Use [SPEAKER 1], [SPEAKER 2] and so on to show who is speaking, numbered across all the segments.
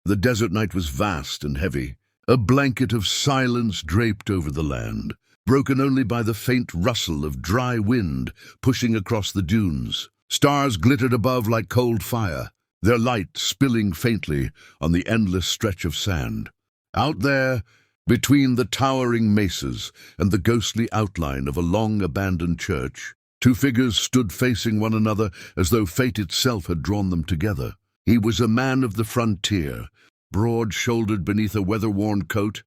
[SPEAKER 1] The desert night was vast and heavy, a blanket of silence draped over the land, broken only by the faint rustle of dry wind pushing across the dunes. Stars glittered above like cold fire, their light spilling faintly on the endless stretch of sand. Out there, between the towering mesas and the ghostly outline of a long-abandoned church, two figures stood facing one another as though fate itself had drawn them together. He was a man of the frontier, broad-shouldered beneath a weather-worn coat,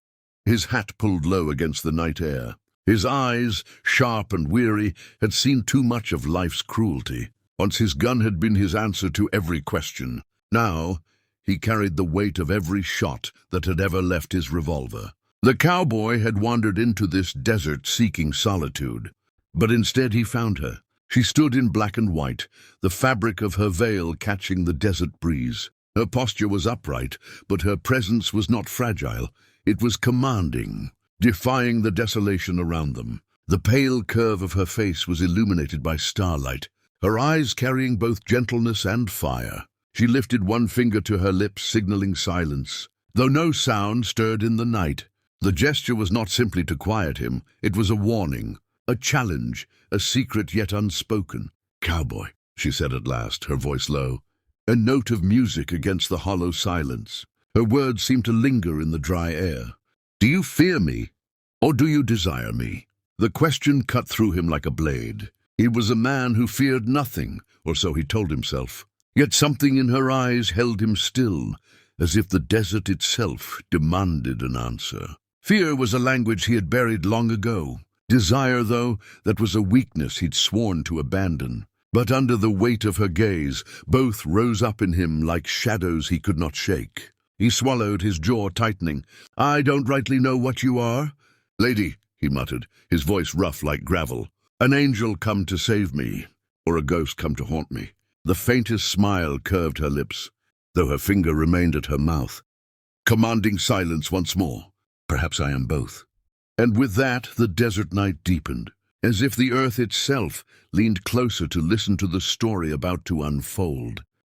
[SPEAKER 1] his hat pulled low against the night air. His eyes, sharp and weary, had seen too much of life's cruelty. Once his gun had been his answer to every question. Now, he carried the weight of every shot that had ever left his revolver. The cowboy had wandered into this desert seeking solitude, but instead he found her. She stood in black and white, the fabric of her veil catching the desert breeze. Her posture was upright, but her presence was not fragile. It was commanding, defying the desolation around them. The pale curve of her face was illuminated by starlight, her eyes carrying both gentleness and fire. She lifted one finger to her lips, signaling silence, though no sound stirred in the night. The gesture was not simply to quiet him, it was a warning, a challenge, a secret yet unspoken. "Cowboy," she said at last, her voice low, a note of music against the hollow silence. Her words seemed to linger in the dry air. "Do you fear me, or do you desire me?" The question cut through him like a blade. He was a man who feared nothing, or so he told himself. Yet something in her eyes held him still, as if the desert itself demanded an answer. Fear was a language he had buried long ago. Desire, though, that was a weakness he'd sworn to abandon. But under the weight of her gaze, both rose up in him like shadows he could not shake. He swallowed, his jaw tightening. "I don't rightly know what you are." "Lady," he muttered, his voice rough like gravel. "An angel come to save me, or a ghost come to haunt me." The faintest smile curved her lips, though her finger remained at her mouth, commanding silence once more. "Perhaps I am both." And with that, the desert night deepened, as if the earth itself leaned closer to listen to the story about to unfold.